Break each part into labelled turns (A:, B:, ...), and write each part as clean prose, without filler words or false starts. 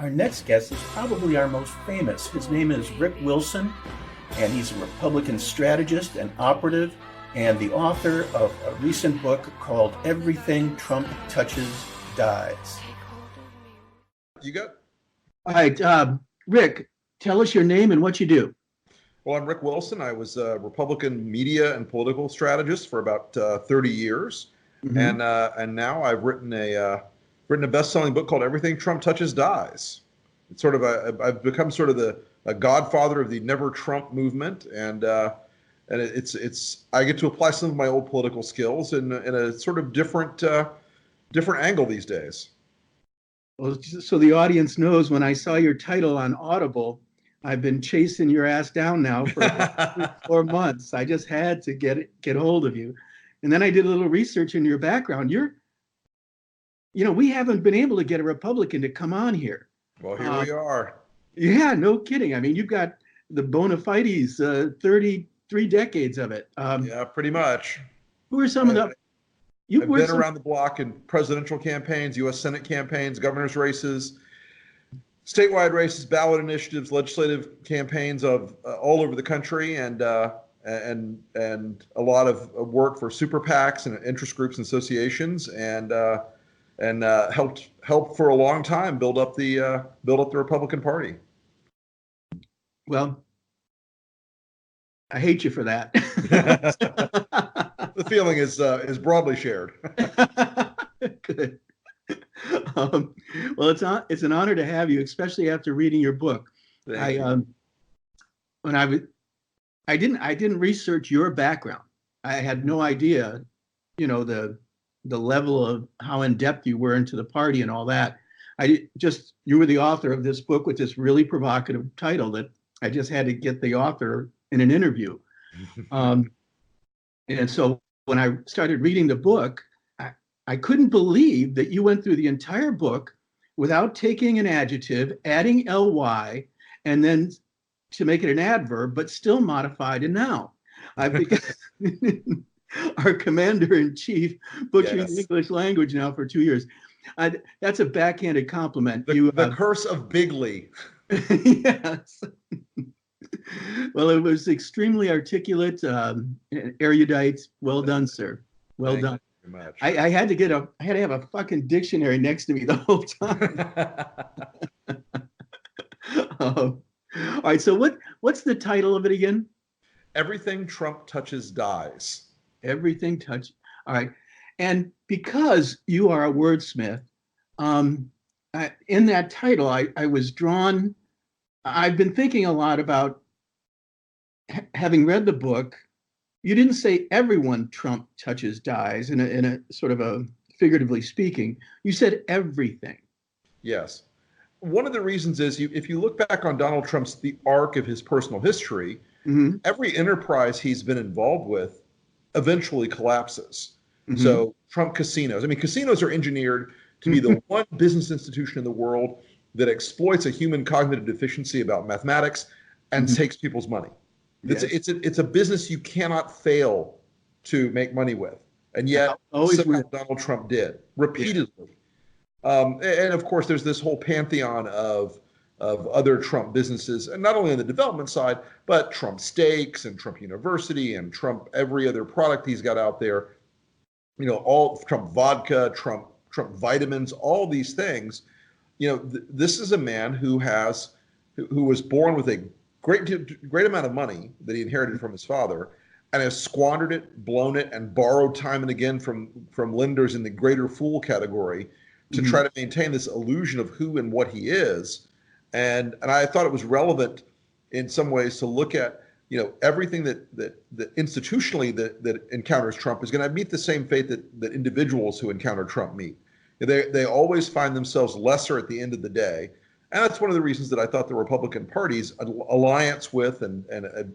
A: Our next guest is probably our most famous. His name is Rick Wilson, and he's a Republican strategist and operative, and the author of a recent book called Everything Trump Touches Dies.
B: You got?
C: All right, Rick, tell us your name and what you do.
B: Well, I'm Rick Wilson. I was a Republican media and political strategist for about 30 years, and now I've written a best-selling book called Everything Trump Touches Dies. It's sort of I've become sort of a godfather of the Never Trump movement, and it's I get to apply some of my old political skills in a sort of different angle these days.
C: Well, so the audience knows, when I saw your title on Audible, I've been chasing your ass down now for about 4 months. I just had to get hold of you. And then I did a little research in your background. We haven't been able to get a Republican to come on here.
B: Well, here we are.
C: Yeah, no kidding. I mean, you've got the bona fides, 33 decades of it.
B: Yeah, pretty much.
C: Who are some of the...
B: I've been around the block in presidential campaigns, U.S. Senate campaigns, governor's races, statewide races, ballot initiatives, legislative campaigns of all over the country, and a lot of work for super PACs and interest groups and associations, and helped for a long time build up the Republican Party.
C: Well, I hate you for that.
B: The feeling is broadly shared.
C: Good. Well, it's an honor to have you, especially after reading your book. I didn't research your background. I had no idea, the level of how in depth you were into the party and all that. You were the author of this book with this really provocative title that I just had to get the author in an interview. And so when I started reading the book, I couldn't believe that you went through the entire book without taking an adjective, adding ly, and then to make it an adverb, but still modified a noun. Because our commander-in-chief butchering the English language now for 2 years. That's a backhanded compliment.
B: The curse of bigly.
C: Yes. Well, it was extremely articulate, erudite. Well done, sir. Well done.
B: Thank you very much.
C: I had to have a fucking dictionary next to me the whole time. All right. So what's the title of it again?
B: Everything Trump Touches Dies.
C: Everything touch. All right. And because you are a wordsmith, in that title, I was drawn. I've been thinking a lot about, having read the book. You didn't say everyone Trump touches dies in a sort of a figuratively speaking. You said everything.
B: Yes. One of the reasons is if you look back on Donald Trump's the arc of his personal history, every enterprise he's been involved with eventually collapses. So Trump casinos. I mean, casinos are engineered to be the one business institution in the world that exploits a human cognitive deficiency about mathematics and takes people's money. Yes. It's a business you cannot fail to make money with, and yet somehow Donald Trump did repeatedly. And of course, there's this whole pantheon of other Trump businesses, and not only on the development side, but Trump Steaks and Trump University and Trump every other product he's got out there. All Trump vodka, Trump vitamins, all these things. This is a man who was born with a great amount of money that he inherited from his father, and has squandered it, blown it, and borrowed time and again from lenders in the greater fool category to try to maintain this illusion of who and what he is. And I thought it was relevant in some ways to look at everything that institutionally that encounters Trump is going to meet the same fate that individuals who encounter Trump meet. They always find themselves lesser at the end of the day. And that's one of the reasons that I thought the Republican Party's alliance with and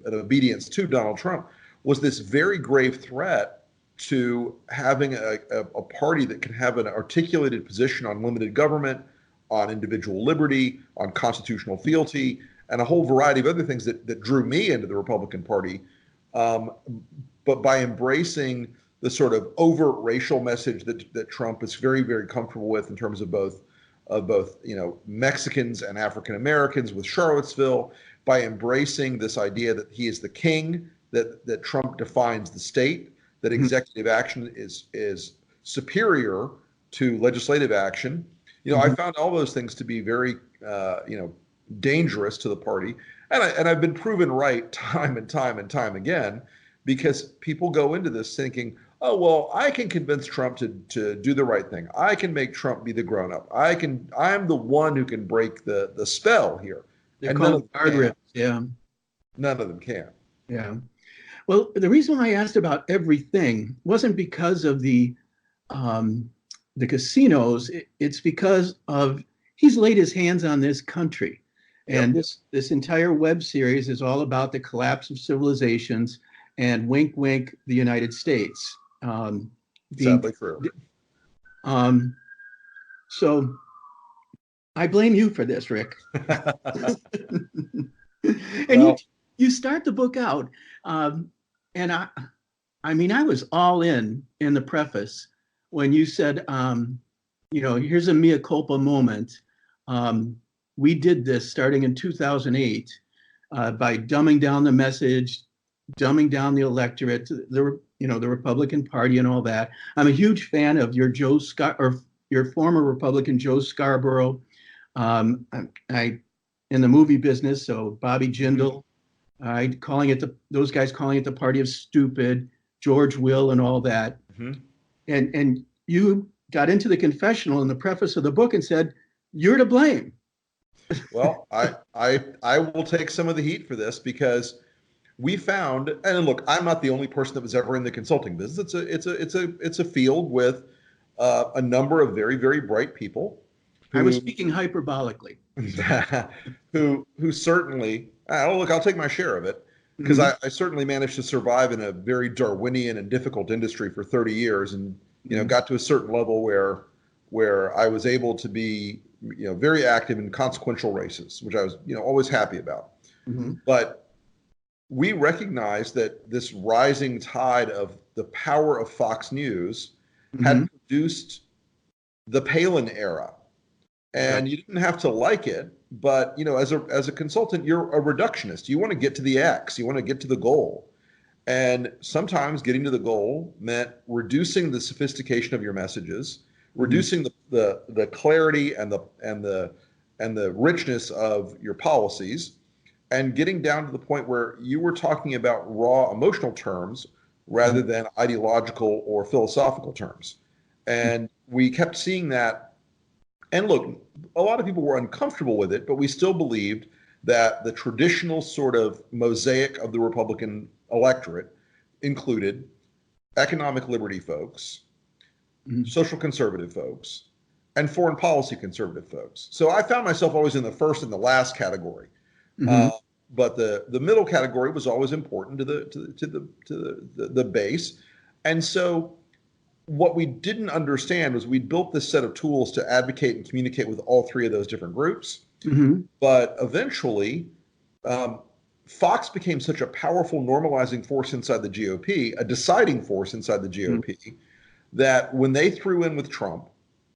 B: obedience to Donald Trump was this very grave threat to having a party that can have an articulated position on limited government, on individual liberty, on constitutional fealty, and a whole variety of other things that drew me into the Republican Party. But by embracing the sort of overt racial message that Trump is very, very comfortable with in terms of both both Mexicans and African Americans with Charlottesville, by embracing this idea that he is the king, that Trump defines the state, that executive action is superior to legislative action. I found all those things to be very dangerous to the party, and I've been proven right time and time and time again, because people go into this thinking, oh, well, I can convince Trump to do the right thing. I can make Trump be the grown-up. I'm the one who can break the spell here.
C: They're called guardrails. Yeah.
B: None of them can.
C: Yeah. Well, the reason why I asked about everything wasn't because of the casinos. It's because of he's laid his hands on this country. And this entire web series is all about the collapse of civilizations and wink, wink, the United States.
B: Sadly true.
C: So I blame you for this, Rick. And you start the book out, and I mean, I was all in the preface when you said, here's a mea culpa moment. We did this starting in 2008 by dumbing down the message, dumbing down the electorate, the Republican Party and all that. I'm a huge fan of your former Republican Joe Scarborough. I in the movie business, so Bobby Jindal, those guys calling it the party of stupid, George Will and all that. And you got into the confessional in the preface of the book and said, you're to blame.
B: Well, I will take some of the heat for this, because we found, and look, I'm not the only person that was ever in the consulting business. It's a field with a number of very, very bright people.
C: I was speaking hyperbolically.
B: who certainly, look, I'll take my share of it, because I certainly managed to survive in a very Darwinian and difficult industry for 30 years, and got to a certain level where I was able to be very active in consequential races, which I was always happy about. But we recognized that this rising tide of the power of Fox News had produced the Palin era. And you didn't have to like it, but as a consultant, you're a reductionist. You want to get to the X, you want to get to the goal. And sometimes getting to the goal meant reducing the sophistication of your messages, reducing the clarity and the richness of your policies, and getting down to the point where you were talking about raw emotional terms rather than ideological or philosophical terms. And we kept seeing that. And look, a lot of people were uncomfortable with it, but we still believed that the traditional sort of mosaic of the Republican electorate included economic liberty folks, social conservative folks, and foreign policy conservative folks. So I found myself always in the first and the last category. But the middle category was always important to the base. And so what we didn't understand was we'd built this set of tools to advocate and communicate with all three of those different groups. But eventually, Fox became such a powerful normalizing force inside the GOP, a deciding force inside the GOP, that when they threw in with Trump,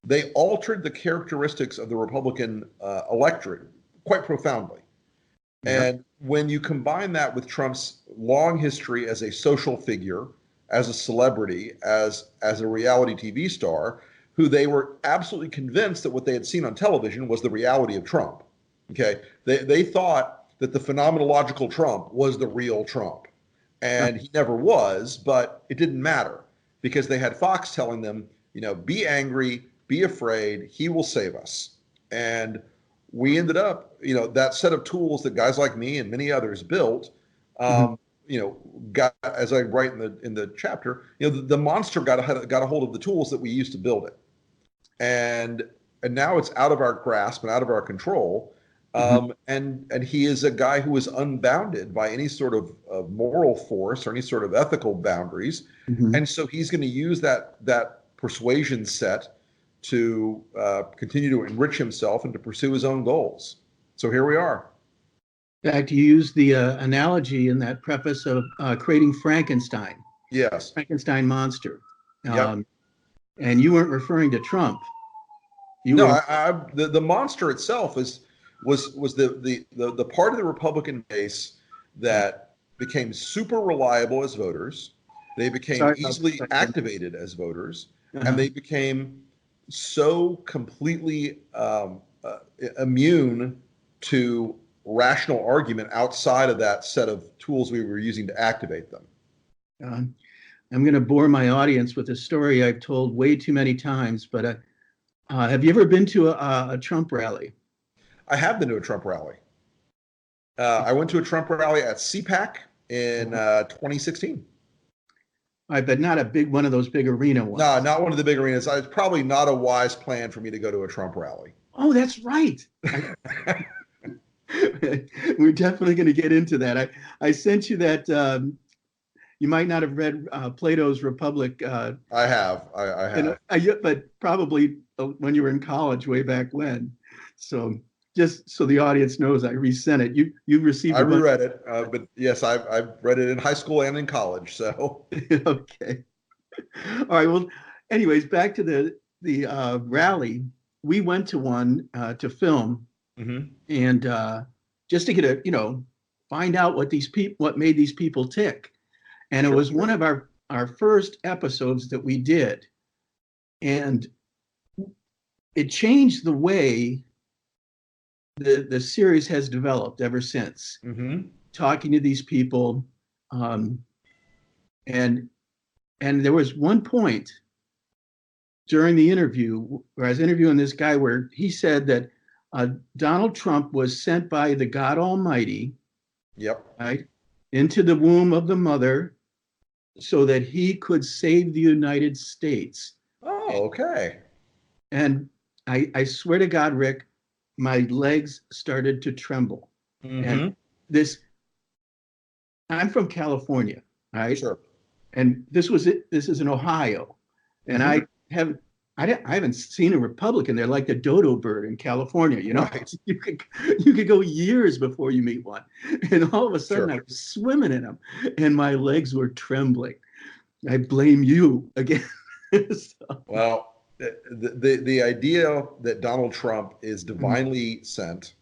B: they altered the characteristics of the Republican electorate quite profoundly. And when you combine that with Trump's long history as a social figure, as a celebrity, as a reality TV star, who they were absolutely convinced that what they had seen on television was the reality of Trump. Okay, they thought that the phenomenological Trump was the real Trump, and he never was. But it didn't matter, because they had Fox telling them, be angry, be afraid, he will save us. And we ended up, that set of tools that guys like me and many others built. Got, as I write in the chapter, the monster got a hold of the tools that we used to build it, and now it's out of our grasp and out of our control. And he is a guy who is unbounded by any sort of moral force or any sort of ethical boundaries, and so he's going to use that persuasion set to continue to enrich himself and to pursue his own goals. So here we are.
C: In fact, you used the analogy in that preface of creating Frankenstein.
B: Yes.
C: Frankenstein monster. And you weren't referring to Trump. You
B: No,
C: were
B: the monster itself was the part of the Republican base that became super reliable as voters. They became
C: sorry about
B: easily
C: that.
B: activated as voters, and
C: Uh-huh.
B: they became so completely immune to rational argument outside of that set of tools we were using to activate them.
C: Um, I'm going to bore my audience with a story I've told way too many times, but have you ever been to a Trump rally?
B: I have been to a Trump rally. I went to a Trump rally at CPAC in 2016.
C: I bet not a big one of those big arena ones.
B: No, not one of the big arenas. It's probably not a wise plan for me to go to a Trump rally.
C: Oh, that's right. We're definitely going to get into that. I sent you that. You might not have read Plato's Republic.
B: I have. I have.
C: But probably when you were in college way back when. So just so the audience knows, I resent it. You received.
B: I reread it, but yes, I've read it in high school and in college. So
C: Okay. All right. Well, anyways, back to the rally. We went to one to film, and just to get find out what made these people tick. And it was one of our first episodes that we did, and it changed the way the series has developed ever since. Talking to these people, and there was one point during the interview where I was interviewing this guy where he said that Donald Trump was sent by the God Almighty, right, into the womb of the mother so that he could save the United States.
B: Oh, okay.
C: And I swear to God, Rick, my legs started to tremble. And I'm from California, right?
B: Sure.
C: And this is in Ohio. And I haven't seen a Republican there like the dodo bird in California.
B: Right.
C: You could go years before you meet one, and all of a sudden I was swimming in them, and my legs were trembling. I blame you again. So.
B: Well, the idea that Donald Trump is divinely sent,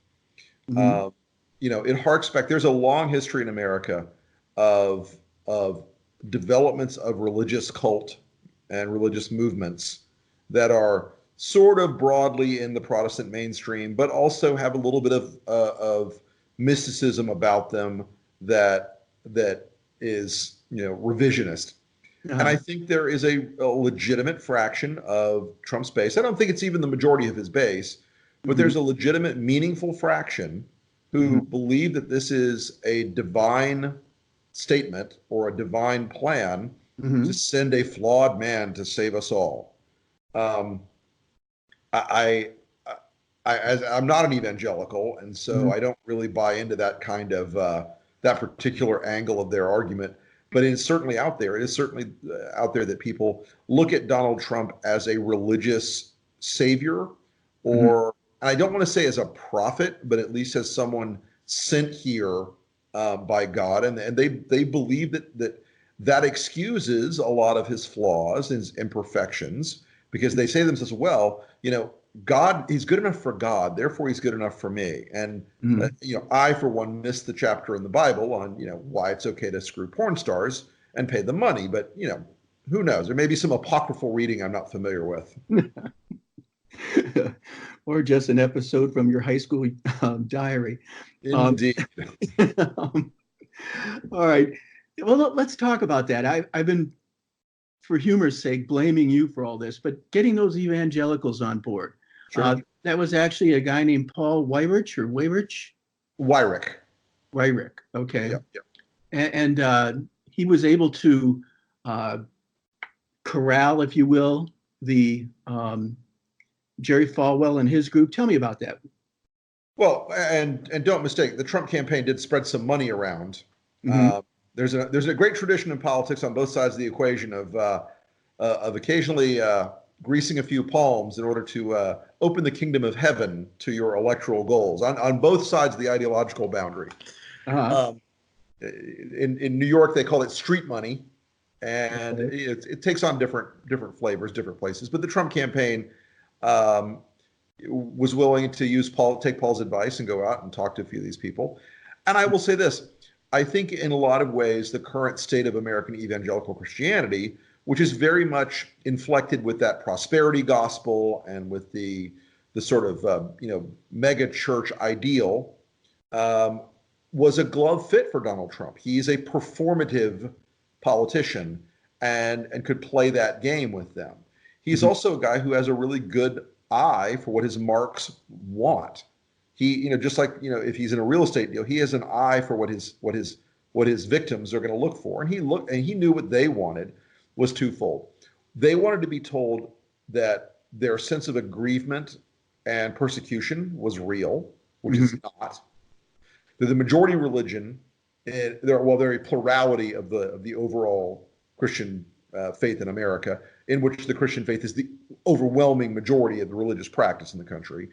B: it harks back. There's a long history in America of developments of religious cult and religious movements that are sort of broadly in the Protestant mainstream, but also have a little bit of mysticism about them that is revisionist. And I think there is a legitimate fraction of Trump's base. I don't think it's even the majority of his base, but there's a legitimate, meaningful fraction who believe that this is a divine statement or a divine plan to send a flawed man to save us all. I'm not an evangelical, and so I don't really buy into that kind of that particular angle of their argument. But it's certainly out there. It is certainly out there that people look at Donald Trump as a religious savior, or and I don't want to say as a prophet, but at least as someone sent here by God, and they believe that excuses a lot of his flaws, his imperfections, because they say to themselves, well, God, he's good enough for God, therefore he's good enough for me. And I, for one, missed the chapter in the Bible on why it's okay to screw porn stars and pay them money. But who knows? There may be some apocryphal reading I'm not familiar with.
C: Or just an episode from your high school diary.
B: Indeed.
C: All right. Well, let's talk about that. I've been, for humor's sake, blaming you for all this, but getting those evangelicals on board.
B: Sure.
C: That was actually a guy named Paul Weyrich or Weyrich? Weyrich. Okay.
B: Yep.
C: And he was able to corral, if you will, the Jerry Falwell and his group. Tell me about that.
B: Well, and don't mistake, the Trump campaign did spread some money around. There's a great tradition in politics on both sides of the equation of occasionally greasing a few palms in order to open the kingdom of heaven to your electoral goals on both sides of the ideological boundary. In New York, they call it street money, and it takes on different flavors, different places. But the Trump campaign was willing to take Paul's advice and go out and talk to a few of these people. And I will say this, I think in a lot of ways, the current state of American evangelical Christianity, which is very much inflected with that prosperity gospel and with the sort of mega church ideal, was a glove fit for Donald Trump. He's a performative politician and could play that game with them. He's also a guy who has a really good eye for what his marks want. He, just like, if he's in a real estate deal, he has an eye for what his victims are going to look for. And he knew what they wanted was twofold. They wanted to be told that their sense of aggrievement and persecution was real, which is not. They're the majority religion, and they're a plurality of the overall Christian faith in America, in which the Christian faith is the overwhelming majority of the religious practice in the country.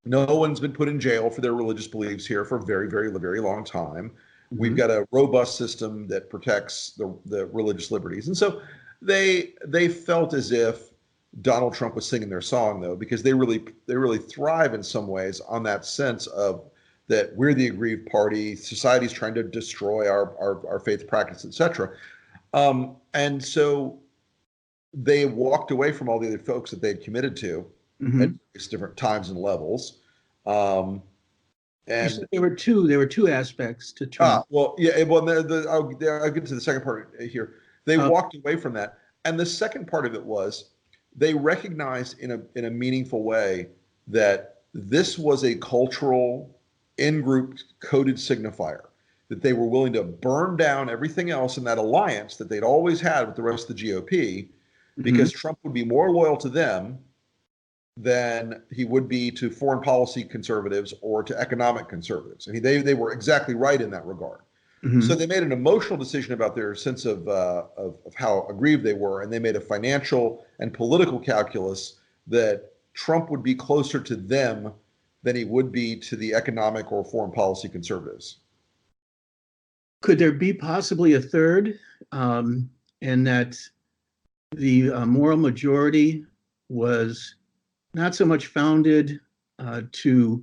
B: No one's been put in jail for their religious beliefs here for a very, very, very long time. We've got a robust system that protects the religious liberties. And so they felt as if Donald Trump was singing their song, though, because they really thrive in some ways on that sense of that we're the aggrieved party, society's trying to destroy our faith practice, etc. And so they walked away from all the other folks that they'd committed to at different times and levels. And
C: there were two aspects to Trump.
B: I'll get to the second part here. They walked away from that, and the second part of it was they recognized in a meaningful way that this was a cultural in-group coded signifier, that they were willing to burn down everything else in that alliance that they'd always had with the rest of the GOP, because Trump would be more loyal to them than he would be to foreign policy conservatives or to economic conservatives. And they were exactly right in that regard. So they made an emotional decision about their sense of how aggrieved they were, and they made a financial and political calculus that Trump would be closer to them than he would be to the economic or foreign policy conservatives.
C: Could there be possibly a third, and that the moral majority was not so much founded to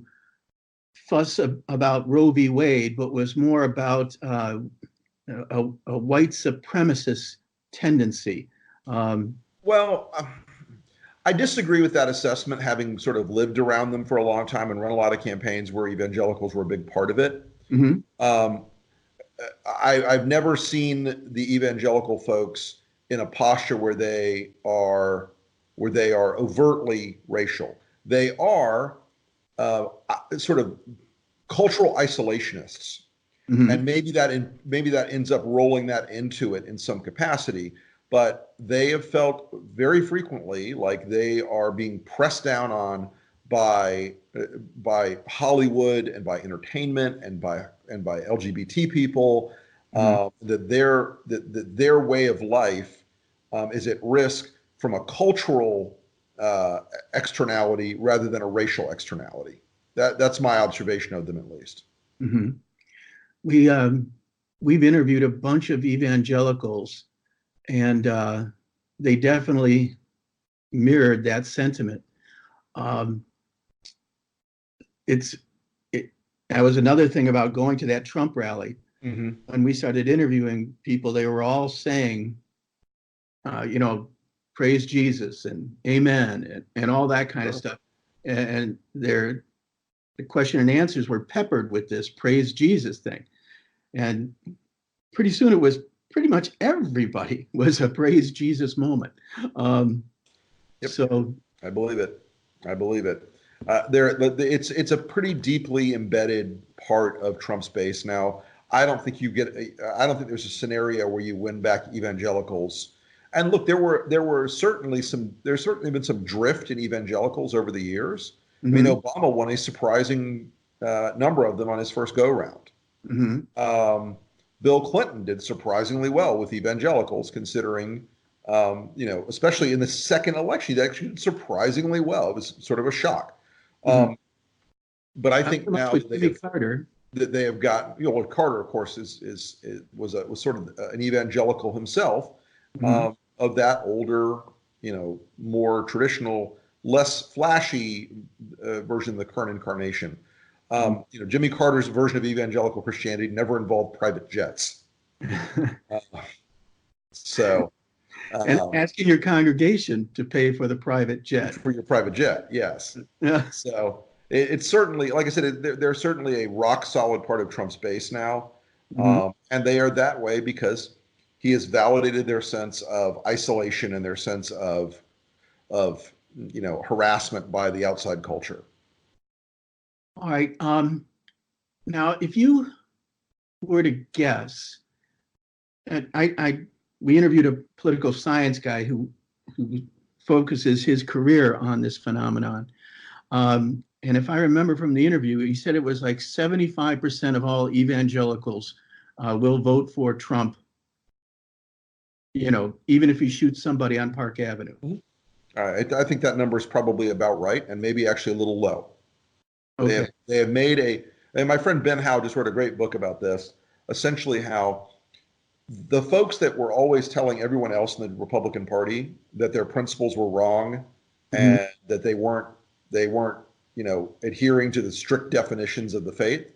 C: fuss about Roe v. Wade, but was more about a white supremacist tendency?
B: I disagree with that assessment, having sort of lived around them for a long time and run a lot of campaigns where evangelicals were a big part of it. I've never seen the evangelical folks in a posture where they are overtly racial. They are sort of cultural isolationists, and maybe that ends up rolling that into it in some capacity. But they have felt very frequently like they are being pressed down on by Hollywood and by entertainment and by LGBT people, that their way of life is at risk from a cultural externality rather than a racial externality. That's my observation of them, at least.
C: We've interviewed a bunch of evangelicals, and they definitely mirrored that sentiment. That was another thing about going to that Trump rally. When we started interviewing people, they were all saying, praise Jesus and amen and all that kind of stuff. And the question and answers were peppered with this praise Jesus thing. And pretty soon it was pretty much everybody was a praise Jesus moment. So
B: I believe it. It's a pretty deeply embedded part of Trump's base now. I don't think there's a scenario where you win back evangelicals. And look, there's certainly been some drift in evangelicals over the years. I mean, Obama won a surprising number of them on his first go round. Bill Clinton did surprisingly well with evangelicals, considering, especially in the second election, he actually did surprisingly well. It was sort of a shock. But I think now that they have gotten, Carter, of course, was sort of an evangelical himself, of that older, more traditional less flashy version of the current incarnation. Jimmy Carter's version of evangelical Christianity never involved private jets.
C: And asking your congregation to pay for the private jet.
B: For your private jet, yes.
C: Yeah.
B: So it's certainly, like I said, they're certainly a rock solid part of Trump's base now. And they are that way because he has validated their sense of isolation and their sense of harassment by the outside culture.
C: All right. Now, if you were to guess, and we interviewed a political science guy who focuses his career on this phenomenon. And if I remember from the interview, he said it was like 75% of all evangelicals will vote for Trump, even if he shoots somebody on Park Avenue.
B: I think that number is probably about right, and maybe actually a little low.
C: Okay.
B: They have made and my friend Ben Howe just wrote a great book about this, essentially how the folks that were always telling everyone else in the Republican Party that their principles were wrong and that they weren't adhering to the strict definitions of the faith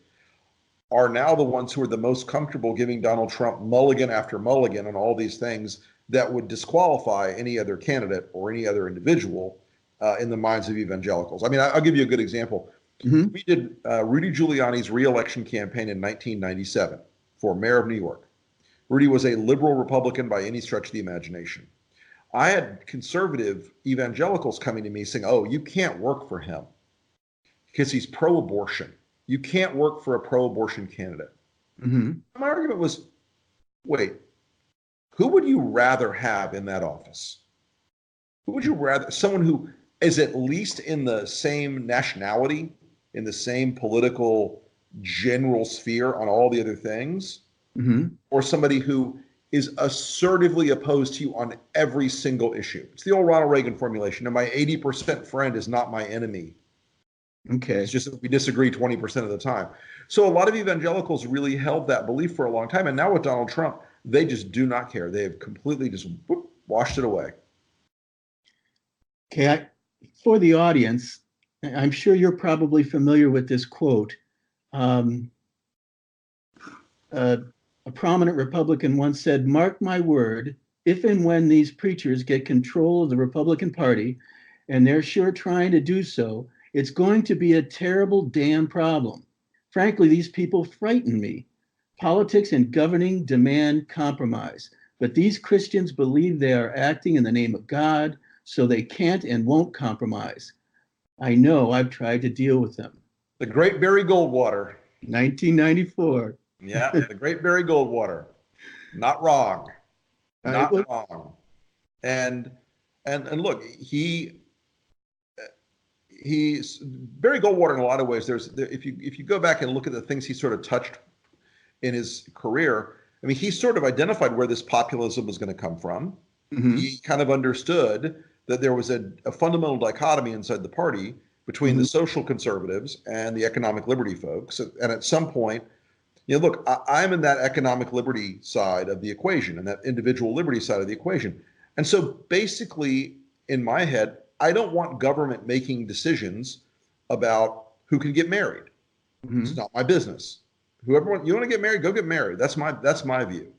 B: are now the ones who are the most comfortable giving Donald Trump mulligan after mulligan on all these things that would disqualify any other candidate or any other individual in the minds of evangelicals. I mean, I'll give you a good example. We did Rudy Giuliani's re-election campaign in 1997 for mayor of New York. Rudy was a liberal Republican by any stretch of the imagination. I had conservative evangelicals coming to me saying, "Oh, you can't work for him because he's pro-abortion. You can't work for a pro-abortion candidate." My argument was, wait, who would you rather have in that office? Who would you rather? Someone who is at least in the same nationality, in the same political general sphere on all the other things, or somebody who is assertively opposed to you on every single issue? It's the old Ronald Reagan formulation. And my 80% friend is not my enemy.
C: Okay.
B: It's just that we disagree 20% of the time. So a lot of evangelicals really held that belief for a long time. And now with Donald Trump, they just do not care. They have completely just washed it away.
C: Okay. For the audience, I'm sure you're probably familiar with this quote. A prominent Republican once said, "Mark my word, if and when these preachers get control of the Republican Party, and they're sure trying to do so, it's going to be a terrible damn problem. Frankly, these people frighten me. Politics and governing demand compromise, but these Christians believe they are acting in the name of God, so they can't and won't compromise. I know, I've tried to deal with them."
B: The great Barry Goldwater.
C: 1994.
B: Yeah, the great Barry Goldwater. Not wrong. Not wrong. And look, he's Barry Goldwater in a lot of ways. If you go back and look at the things he sort of touched in his career, I mean, he sort of identified where this populism was going to come from. He kind of understood that there was a fundamental dichotomy inside the party between the social conservatives and the economic liberty folks. And at some point, look, I'm in that economic liberty side of the equation and that individual liberty side of the equation. And so basically, in my head, I don't want government making decisions about who can get married. It's not my business. You want to get married, go get married. That's my view.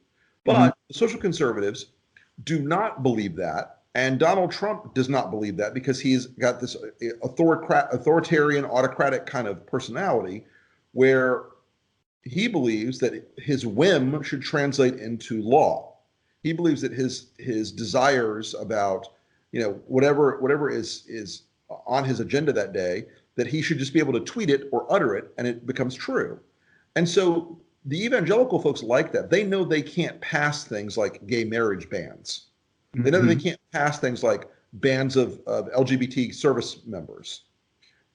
B: But the social conservatives do not believe that. And Donald Trump does not believe that because he's got this authoritarian, autocratic kind of personality where he believes that his whim should translate into law. He believes that his desires about, whatever is on his agenda that day, that he should just be able to tweet it or utter it and it becomes true. And so the evangelical folks like that. They know they can't pass things like gay marriage bans. They know they can't pass things like bans of LGBT service members.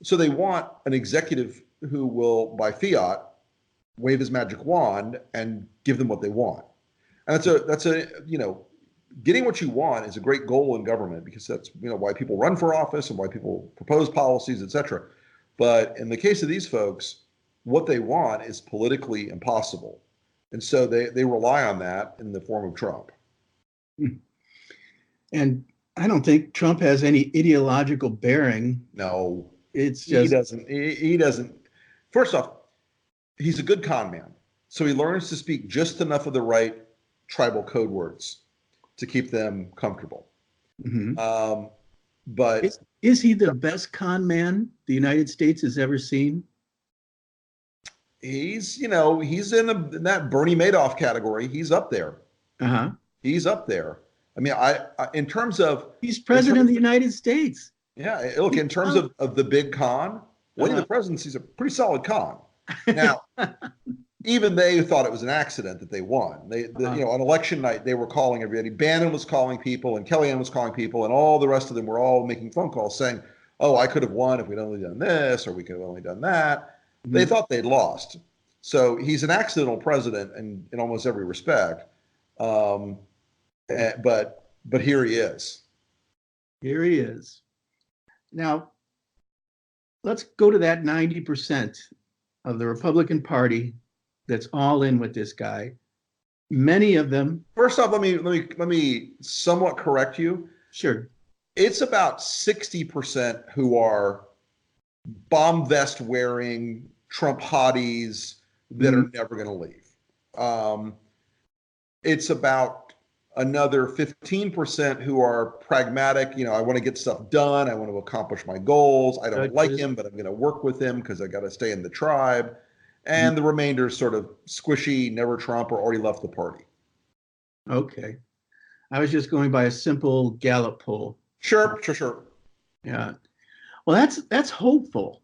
B: So they want an executive who will, by fiat, wave his magic wand and give them what they want. And that's getting what you want is a great goal in government because that's why people run for office and why people propose policies, et cetera. But in the case of these folks, what they want is politically impossible. And so they rely on that in the form of Trump.
C: And I don't think Trump has any ideological bearing.
B: No,
C: It's
B: he
C: just,
B: doesn't. He doesn't. First off, he's a good con man. So he learns to speak just enough of the right tribal code words to keep them comfortable.
C: mhm.
B: But
C: Is he the best con man the United States has ever seen?
B: he's, he's in that Bernie Madoff category. He's up there.
C: Uh-huh.
B: He's up there. I mean, I in terms of,
C: He's
B: in
C: president
B: terms,
C: of the United States.
B: yeah, look, in terms of the big con, winning the presidency is a pretty solid con. Now, even they thought it was an accident that they won. On election night, they were calling everybody. Bannon was calling people, and Kellyanne was calling people, and all the rest of them were all making phone calls saying, "Oh, I could have won if we'd only done this, or we could have only done that." Mm-hmm. They thought they'd lost. So he's an accidental president in almost every respect. But here he is.
C: Here he is. Now, let's go to that 90% of the Republican Party that's all in with this guy. Many of them.
B: First off, let me somewhat correct you.
C: Sure.
B: It's about 60% who are bomb vest wearing Trump hotties that are never going to leave. It's about another 15% who are pragmatic. I want to get stuff done. I want to accomplish my goals. I don't like him, but I'm going to work with him because I got to stay in the tribe. And the remainder is sort of squishy, never Trump, or already left the party.
C: Okay. I was just going by a simple Gallup poll.
B: Sure.
C: Yeah. Well, that's hopeful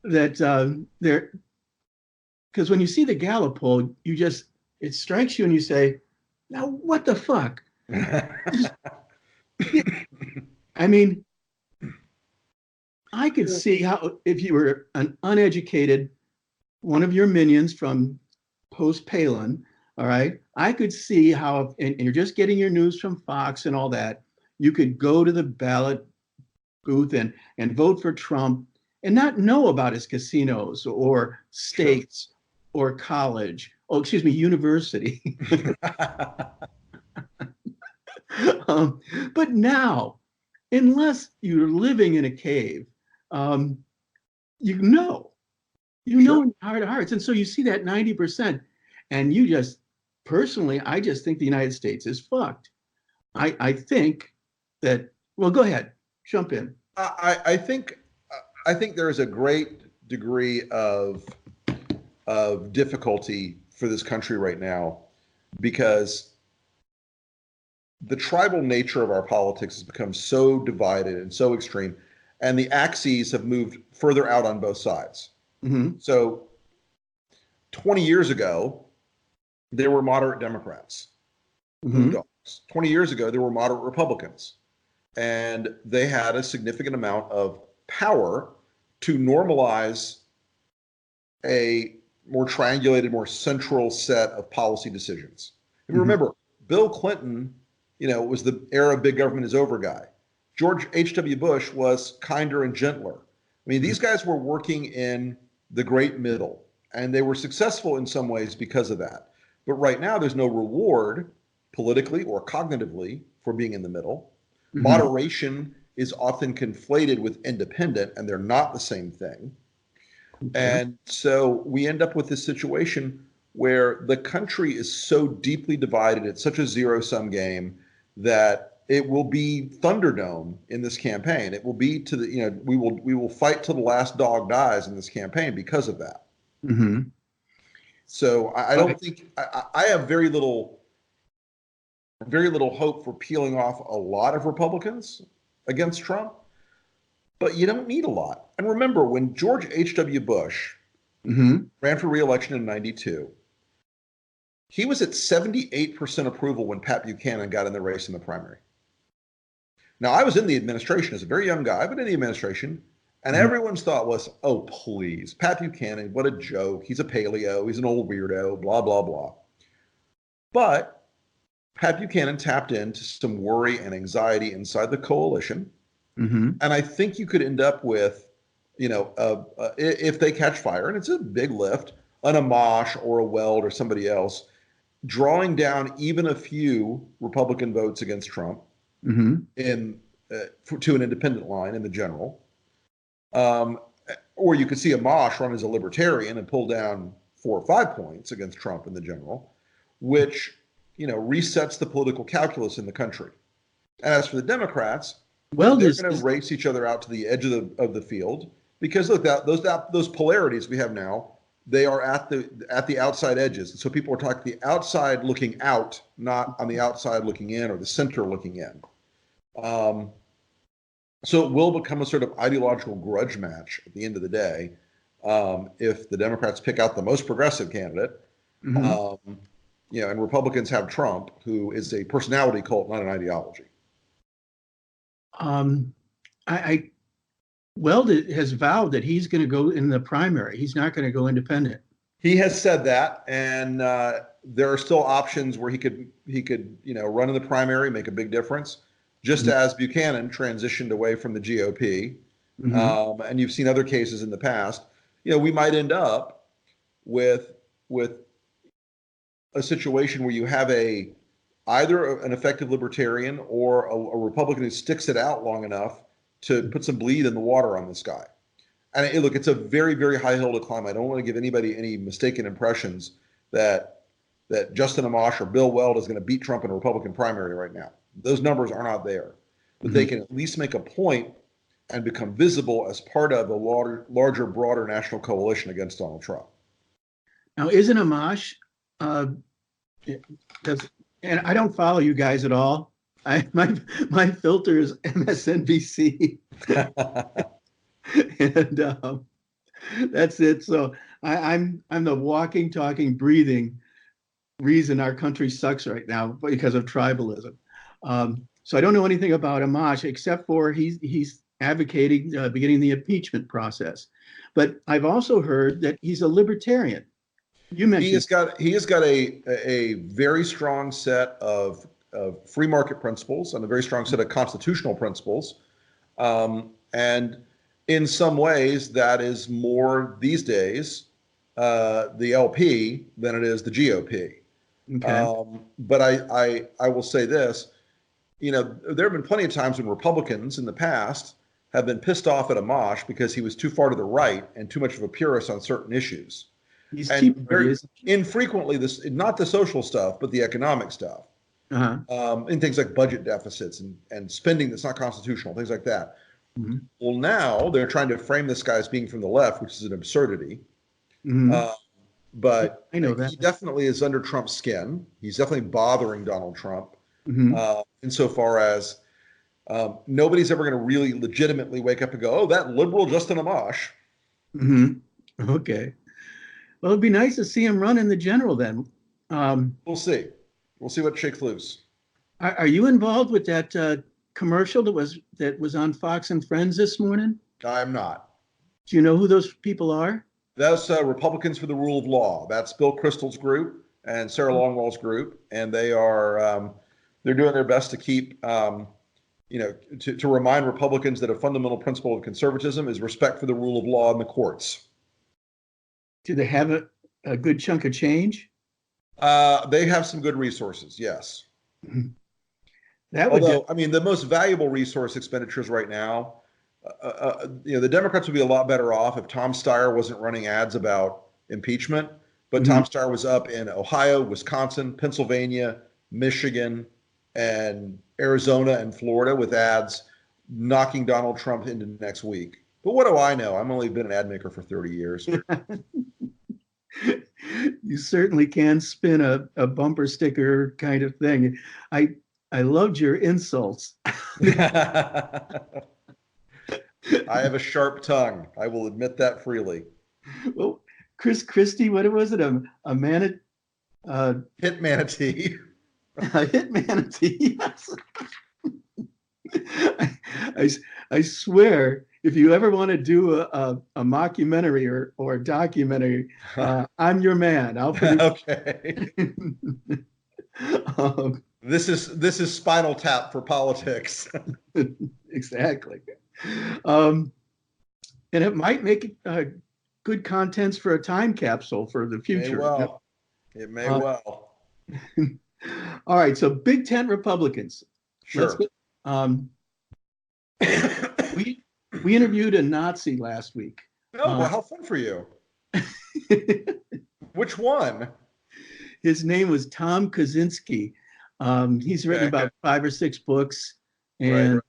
C: that there, because when you see the Gallup poll, it strikes you and you say, now what the fuck? I mean, I could see how if you were an uneducated one of your minions from post-Palin, all right, I could see how, and you're just getting your news from Fox and all that, you could go to the ballot booth and vote for Trump and not know about his casinos or states or college, university. But now, unless you're living in a cave, you know in your heart of hearts. And so you see that 90%, and you just, personally, I just think the United States is fucked. I think that, well, go ahead, jump in.
B: I think there is a great degree of difficulty for this country right now because the tribal nature of our politics has become so divided and so extreme, and the axes have moved further out on both sides. Mm-hmm. So 20 years ago, there were moderate Democrats. Mm-hmm. 20 years ago, there were moderate Republicans. And they had a significant amount of power to normalize a more triangulated, more central set of policy decisions. And remember, Bill Clinton, was the era of big government is over guy. George H.W. Bush was kinder and gentler. I mean, these guys were working in the great middle, and they were successful in some ways because of that. But right now, there's no reward politically or cognitively for being in the middle. Moderation is often conflated with independent, and they're not the same thing. And so we end up with this situation where the country is so deeply divided, it's such a zero-sum game that it will be Thunderdome in this campaign. It will be to the, we will fight till the last dog dies in this campaign because of that. Mm-hmm. So I don't think, I have very little hope for peeling off a lot of Republicans against Trump, but you don't need a lot. And remember, when George H.W. Bush ran for re-election in 92, he was at 78% approval when Pat Buchanan got in the race in the primary. Now, I was in the administration as a very young guy, but in the administration, and everyone's thought was, oh, please, Pat Buchanan, what a joke. He's a paleo. He's an old weirdo, blah, blah, blah. But Pat Buchanan tapped into some worry and anxiety inside the coalition. And I think you could end up with, if they catch fire, and it's a big lift, an Amash or a Weld or somebody else, drawing down even a few Republican votes against Trump in to an independent line in the general. Or you could see Amash run as a libertarian and pull down 4 or 5 points against Trump in the general, which, resets the political calculus in the country. And as for the Democrats,
C: Well,
B: they're going to race each other out to the edge of the field because look, those polarities we have now, they are at the outside edges. And so people are talking the outside looking out, not on the outside looking in or the center looking in. So it will become a sort of ideological grudge match at the end of the day if the Democrats pick out the most progressive candidate, and Republicans have Trump, who is a personality cult, not an ideology.
C: Weld has vowed that he's going to go in the primary. He's not going to go independent.
B: He has said that, and there are still options where he could run in the primary, make a big difference. Just as Buchanan transitioned away from the GOP, and you've seen other cases in the past, we might end up with a situation where you have either an effective libertarian or a Republican who sticks it out long enough to put some bleed in the water on this guy. And look, it's a very, very high hill to climb. I don't want to give anybody any mistaken impressions that Justin Amash or Bill Weld is going to beat Trump in a Republican primary right now. Those numbers are not there, but they can at least make a point and become visible as part of a larger, broader national coalition against Donald Trump.
C: Now, isn't Amash, and I don't follow you guys at all. My filter is MSNBC, and that's it. So I'm the walking, talking, breathing reason our country sucks right now because of tribalism. So I don't know anything about Amash except for he's advocating beginning the impeachment process. But I've also heard that he's a libertarian. You mentioned
B: he has got a very strong set of free market principles and a very strong set of constitutional principles, and in some ways that is more these days the LP than it is the GOP. Okay. But I will say this, there have been plenty of times when Republicans in the past have been pissed off at Amash because he was too far to the right and too much of a purist on certain issues.
C: He's
B: and very infrequently, not the social stuff, but the economic stuff, in things like budget deficits and spending that's not constitutional, things like that. Well, now they're trying to frame this guy as being from the left, which is an absurdity. But I know that he definitely is under Trump's skin. He's definitely bothering Donald Trump, insofar as nobody's ever going to really legitimately wake up and go, "Oh, that liberal Justin Amash."
C: Okay. Well, it'd be nice to see him run in the general then.
B: We'll see. We'll see what shakes loose.
C: Are you involved with that commercial that was on Fox and Friends this morning?
B: I'm not.
C: Do you know who those people are?
B: That's Republicans for the Rule of Law. That's Bill Kristol's group and Sarah Longwell's group, and they are they're doing their best to keep to remind Republicans that a fundamental principle of conservatism is respect for the rule of law in the courts.
C: Do they have a good chunk of change?
B: They have some good resources, yes. The most valuable resource expenditures right now, the Democrats would be a lot better off if Tom Steyer wasn't running ads about impeachment, but Tom Steyer was up in Ohio, Wisconsin, Pennsylvania, Michigan, and Arizona and Florida with ads knocking Donald Trump into next week. But what do I know? I've only been an ad maker for 30 years.
C: You certainly can spin a bumper sticker kind of thing. I loved your insults.
B: I have a sharp tongue. I will admit that freely.
C: Well, Chris Christie, what was it?
B: Hit manatee.
C: A hit manatee. Yes. I swear, if you ever want to do a mockumentary or a documentary, I'm your man. I'll put
B: okay. This is Spinal Tap for politics.
C: Exactly. And it might make good contents for a time capsule for the future.
B: It may well.
C: All right. So Big Tent Republicans.
B: Sure.
C: We interviewed a Nazi last week.
B: Oh, well, how fun for you. Which one?
C: His name was Tom Kaczynski. He's written about 5 or 6 books, and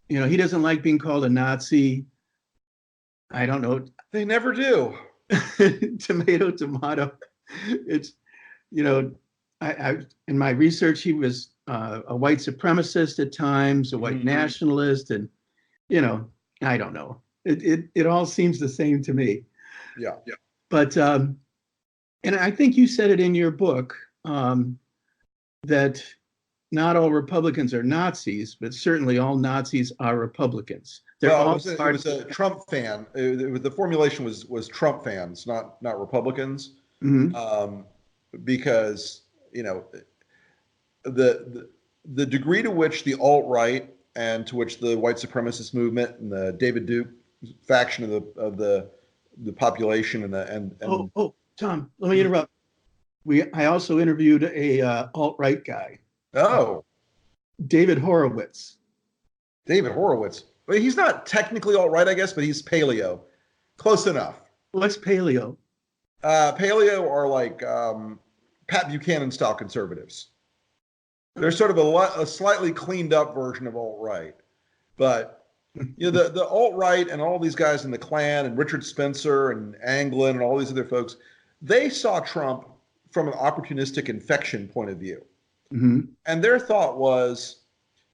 C: he doesn't like being called a Nazi. I don't know.
B: They never do.
C: Tomato, tomato. It's, I in my research, he was a white supremacist at times, a white nationalist, and I don't know. It all seems the same to me.
B: Yeah.
C: But and I think you said it in your book that not all Republicans are Nazis, but certainly all Nazis are Republicans.
B: It was a Trump fan. The formulation was Trump fans, not Republicans, because the degree to which the alt-right and to which the white supremacist movement and the David Duke faction of the population and
C: Tom, let me interrupt. I also interviewed a alt-right guy.
B: Oh,
C: David Horowitz.
B: David Horowitz. Well, he's not technically alt-right, I guess, but he's paleo. Close enough.
C: What's paleo?
B: Paleo are like Pat Buchanan style conservatives. They're sort of a slightly cleaned up version of alt-right. But the alt-right and all these guys in the Klan and Richard Spencer and Anglin and all these other folks, they saw Trump from an opportunistic infection point of view. And their thought was,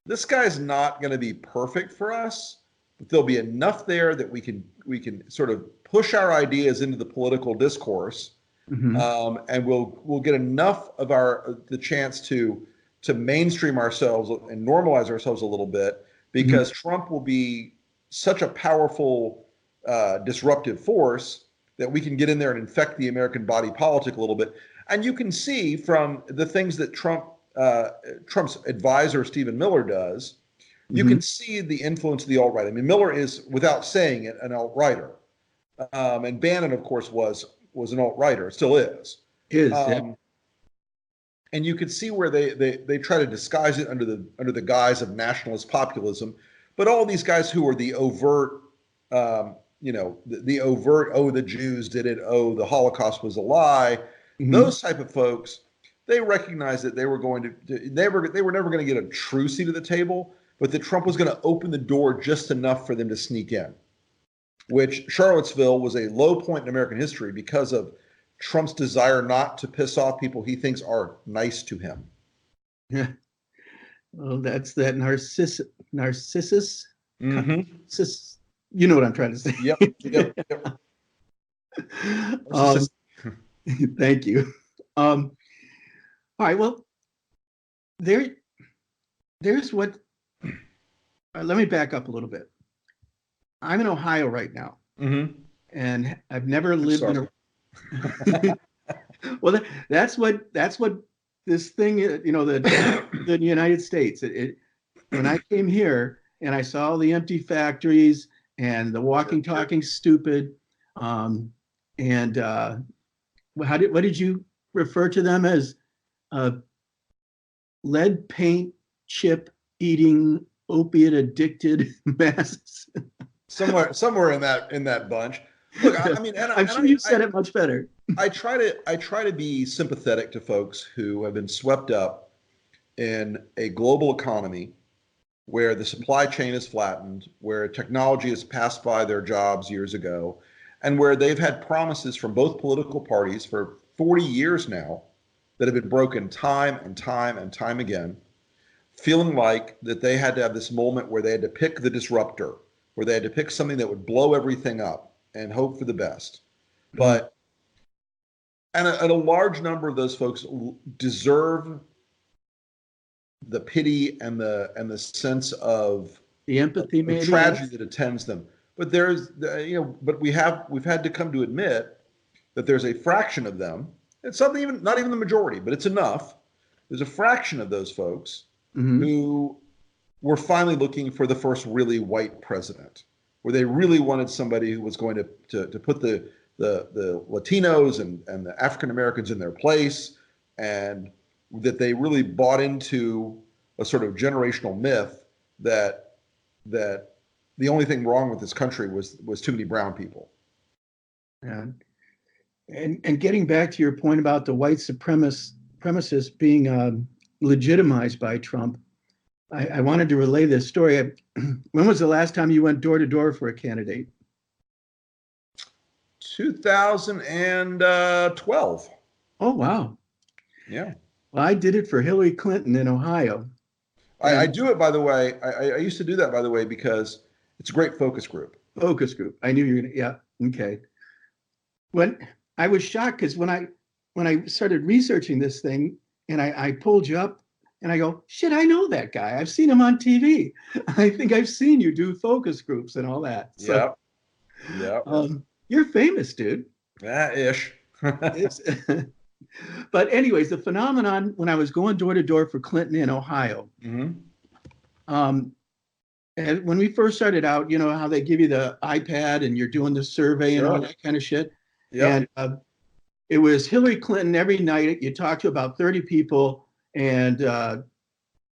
B: this guy's not going to be perfect for us, but there'll be enough there that we can sort of push our ideas into the political discourse, and we'll get enough of the chance to mainstream ourselves and normalize ourselves a little bit, because Trump will be such a powerful disruptive force that we can get in there and infect the American body politic a little bit. And you can see from the things that Trump's advisor, Stephen Miller, does, you can see the influence of the alt-right. I mean, Miller is, without saying it, an alt-righter. And Bannon, of course, was an alt-righter, still is. And you can see where they try to disguise it under the guise of nationalist populism. But all these guys who are the overt, the overt, oh, the Jews did it, oh, the Holocaust was a lie, those type of folks, they recognized that they were never going to get a true seat at the table, but that Trump was going to open the door just enough for them to sneak in, which Charlottesville was a low point in American history because of Trump's desire not to piss off people he thinks are nice to him.
C: Yeah. Well, that's that narcissus. You know what I'm trying to say.
B: Yep.
C: Thank you. All right. Well, there's what. Let me back up a little bit. I'm in Ohio right now, and I've never lived in a. Well, that's what this thing, the United States. When I came here and I saw all the empty factories and the walking, talking stupid, what did you refer to them as? Lead paint chip eating, opiate addicted masses.
B: somewhere in that bunch. Look, I mean,
C: I'm sure you said it much better.
B: I try to be sympathetic to folks who have been swept up in a global economy where the supply chain is flattened, where technology has passed by their jobs years ago, and where they've had promises from both political parties for 40 years now that have been broken time and time and time again, feeling like that they had to have this moment where they had to pick the disruptor, where they had to pick something that would blow everything up and hope for the best. But and a large number of those folks deserve the pity and the sense of
C: the empathy, maybe
B: tragedy that attends them. But but we've had to come to admit that there's a fraction of them. It's not even the majority, but it's enough. There's a fraction of those folks who were finally looking for the first really white president, where they really wanted somebody who was going to put the Latinos and the African Americans in their place, and that they really bought into a sort of generational myth that that the only thing wrong with this country was too many brown people.
C: And getting back to your point about the white supremacists being legitimized by Trump, I wanted to relay this story. When was the last time you went door to door for a candidate?
B: 2012.
C: Oh, wow.
B: Yeah.
C: Well, I did it for Hillary Clinton in Ohio.
B: I do it, by the way. I used to do that, by the way, because it's a great focus group.
C: Focus group. I knew you were going to, yeah. Okay. When I was shocked because when I started researching this thing and I pulled you up and I go, shit, I know that guy. I've seen him on TV. I think I've seen you do focus groups and all that. So,
B: Yep.
C: You're famous, dude.
B: Yeah, ish.
C: But anyways, the phenomenon when I was going door to door for Clinton in Ohio,
B: Mm-hmm.
C: And when we first started out, you know how they give you the iPad and you're doing the survey and all that kind of shit.
B: Yeah.
C: And it was Hillary Clinton every night. You talk to about 30 people, and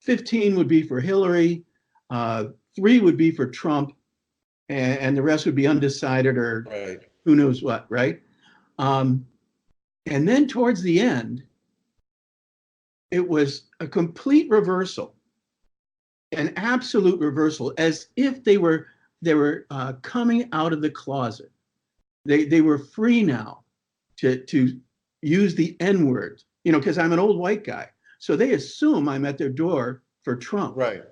C: 15 would be for Hillary, 3 would be for Trump, and the rest would be undecided or who knows what, right? And then towards the end, it was a complete reversal, an absolute reversal, as if they were coming out of the closet. They were free now to use the N-word, you know, because I'm an old white guy. So they assume I'm at their door for Trump.
B: Right.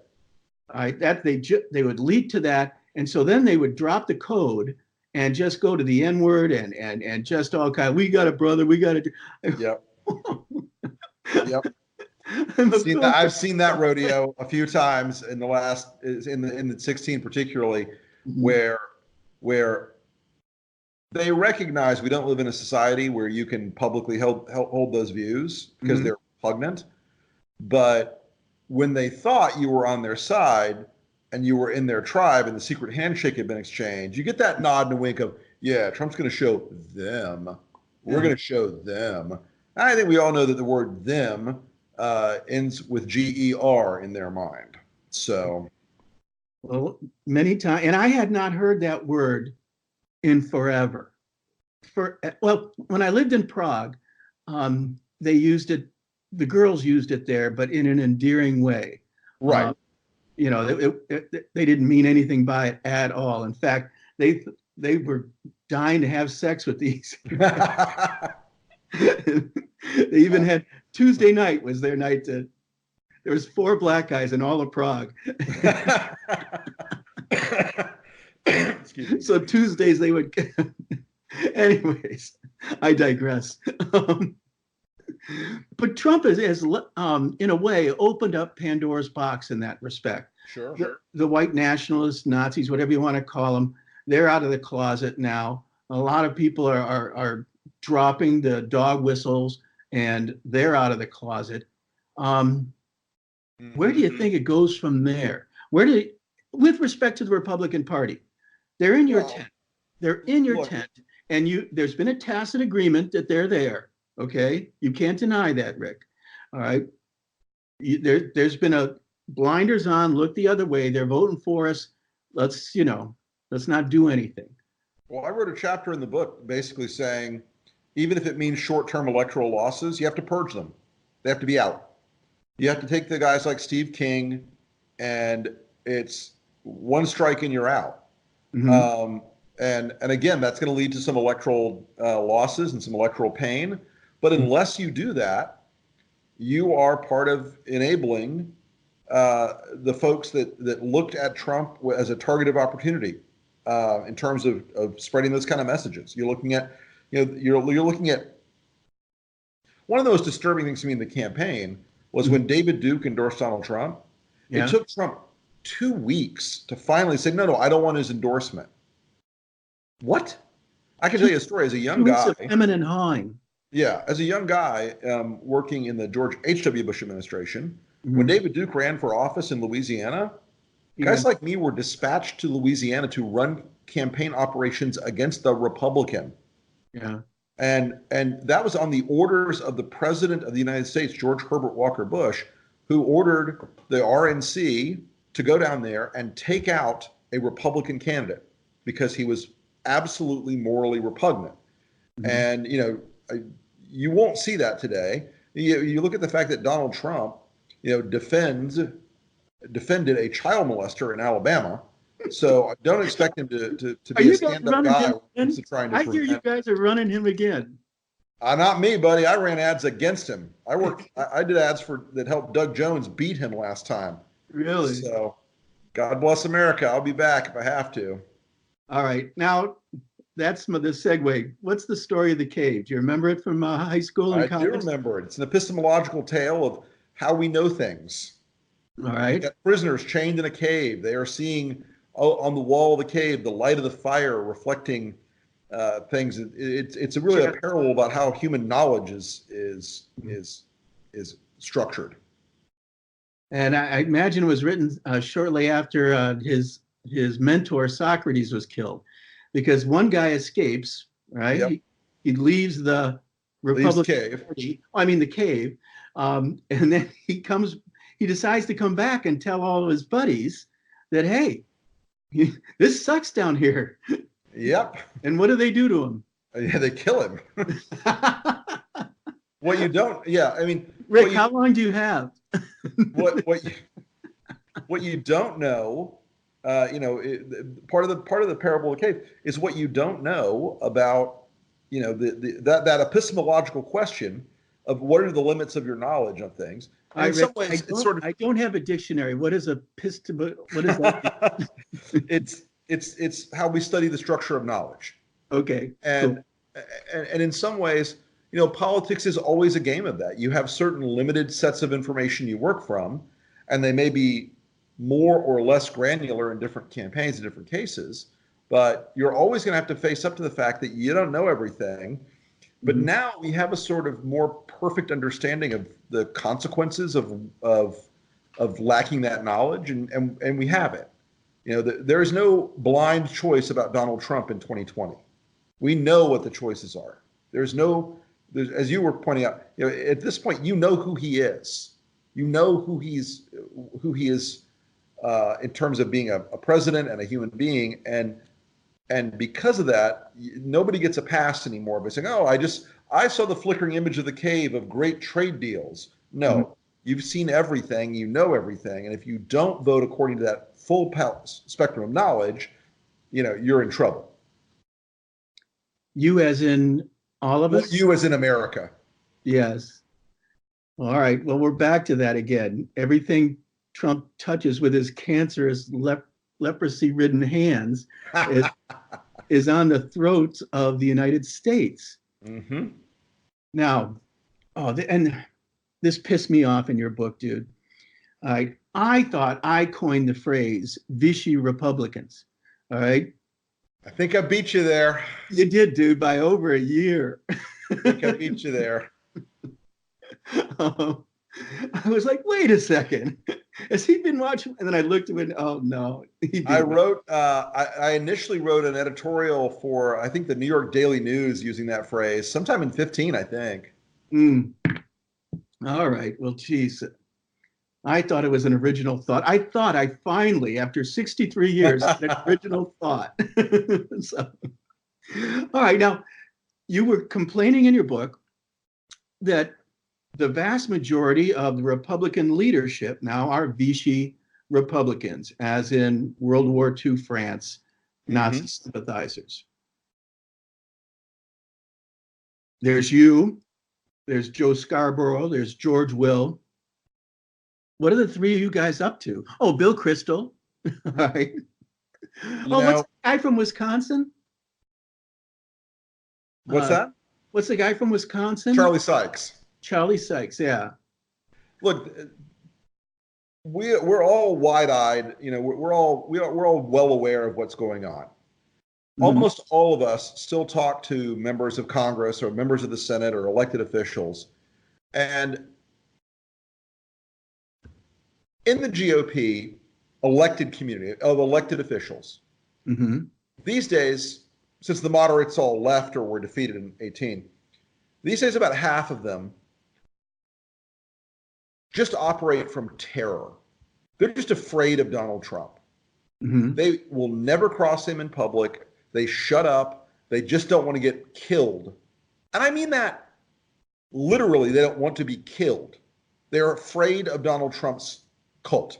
C: That they would lead to that. And so then they would drop the code and just go to the N-word and just all kind of, we got a brother, we got to do.
B: Yep. Yep. I've seen that rodeo a few times in the last in the 16 particularly, where they recognize we don't live in a society where you can publicly hold those views because they're repugnant. But when they thought you were on their side and you were in their tribe and the secret handshake had been exchanged, you get that nod and a wink of, yeah, Trump's going to show them. We're going to show them. I think we all know that the word them ends with GER in their mind. So,
C: well, many times, and I had not heard that word in forever. Well, when I lived in Prague, they used it. The girls used it there, but in an endearing way.
B: Right.
C: You know, they didn't mean anything by it at all. In fact, they were dying to have sex with these. They even had Tuesday night was their night to. There was 4 black guys in all of Prague. Excuse me. So Tuesdays they would. Anyways, I digress. But Trump has in a way, opened up Pandora's box in that respect.
B: Sure.
C: The white nationalists, Nazis, whatever you want to call them, they're out of the closet now. A lot of people are dropping the dog whistles, and they're out of the closet. Where do you think it goes from there? With respect to the Republican Party, they're in your tent. They're in your tent, and there's been a tacit agreement that they're there. Okay, you can't deny that, Rick. All right, there's been a blinders on. Look the other way. They're voting for us. Let's not do anything.
B: Well, I wrote a chapter in the book basically saying, even if it means short-term electoral losses, you have to purge them. They have to be out. You have to take the guys like Steve King, and it's one strike and you're out. Mm-hmm. And again, that's going to lead to some electoral losses and some electoral pain. But unless you do that, you are part of enabling the folks that looked at Trump as a target of opportunity in terms of spreading those kind of messages. You're looking at, you're looking at one of the most disturbing things to me in the campaign was when David Duke endorsed Donald Trump. Yeah. It took Trump 2 weeks to finally say, no, I don't want his endorsement. What? I can tell you a story as a young guy.
C: Feminine hawing.
B: Yeah, as a young guy working in the George H.W. Bush administration, when David Duke ran for office in Louisiana, guys like me were dispatched to Louisiana to run campaign operations against the Republican.
C: Yeah.
B: And that was on the orders of the President of the United States, George Herbert Walker Bush, who ordered the RNC to go down there and take out a Republican candidate because he was absolutely morally repugnant. Mm-hmm. And, you won't see that today. You look at the fact that Donald Trump, defended a child molester in Alabama. So don't expect him to be a stand-up guy when he's trying to
C: hear you guys are running him again.
B: Not me, buddy. I ran ads against him. I did ads that helped Doug Jones beat him last time.
C: Really?
B: So God bless America. I'll be back if I have to.
C: All right. Now, that's the segue. What's the story of the cave? Do you remember it from high school and college?
B: I do remember it. It's an epistemological tale of how we know things.
C: All right.
B: Got prisoners chained in a cave. They are seeing on the wall of the cave the light of the fire reflecting things. It's really a parable about how human knowledge is structured.
C: And I imagine it was written shortly after his mentor Socrates was killed, because one guy escapes, right? Yep. He leaves the Republican Party. The cave, and then he decides to come back and tell all of his buddies that, hey, this sucks down here.
B: Yep.
C: And what do they do to him?
B: Yeah, they kill him. What you don't,
C: Rick, how long do you have?
B: what you don't know, part of the parable of the cave is what you don't know about, that epistemological question of what are the limits of your knowledge of things. And in some ways,
C: I don't have a dictionary. What is what is that?
B: It's how we study the structure of knowledge.
C: Okay.
B: And in some ways, politics is always a game of that. You have certain limited sets of information you work from, and they may be more or less granular in different campaigns, in different cases, but you're always going to have to face up to the fact that you don't know everything. But now we have a sort of more perfect understanding of the consequences of lacking that knowledge, and we have it. There is no blind choice about Donald Trump in 2020. We know what the choices are. There's, as you were pointing out, at this point, who he is. You know who he is in terms of being a president and a human being, and because of that, nobody gets a pass anymore by saying, "Oh, I saw the flickering image of the cave of great trade deals." No, you've seen everything, you know everything, and if you don't vote according to that full spectrum of knowledge, you're in trouble.
C: You as in all of us?
B: You as in America.
C: Yes. All right. Well, we're back to that again. Everything Trump touches with his cancerous leprosy-ridden hands is on the throats of the United States.
B: Mm-hmm.
C: Now, and this pissed me off in your book, dude. I thought I coined the phrase Vichy Republicans. All right.
B: I think I beat you there.
C: You did, dude, by over a year.
B: I think I beat you there.
C: I was like, wait a second. Has he been watching? And then I looked at it. Oh, no.
B: I initially wrote an editorial for, I think, the New York Daily News using that phrase sometime in 2015, I think.
C: All right. Well, geez. I thought it was an original thought. I thought I finally, after 63 years, had an original thought. So, all right. Now, you were complaining in your book that the vast majority of the Republican leadership now are Vichy Republicans, as in World War II France, Nazi sympathizers. There's you, there's Joe Scarborough, there's George Will. What are the three of you guys up to? Oh, Bill Kristol. All right. What's the guy from Wisconsin?
B: What's that?
C: What's the guy from Wisconsin?
B: Charlie Sykes.
C: Charlie Sykes, yeah.
B: Look, we're all wide-eyed. We're all well aware of what's going on. Almost all of us still talk to members of Congress or members of the Senate or elected officials, and in the GOP elected community of elected officials, these days, since the moderates all left or were defeated in 2018, these days about half of them just operate from terror. They're just afraid of Donald Trump.
C: Mm-hmm.
B: They will never cross him in public. They shut up. They just don't want to get killed. And I mean that literally. They don't want to be killed. They're afraid of Donald Trump's cult.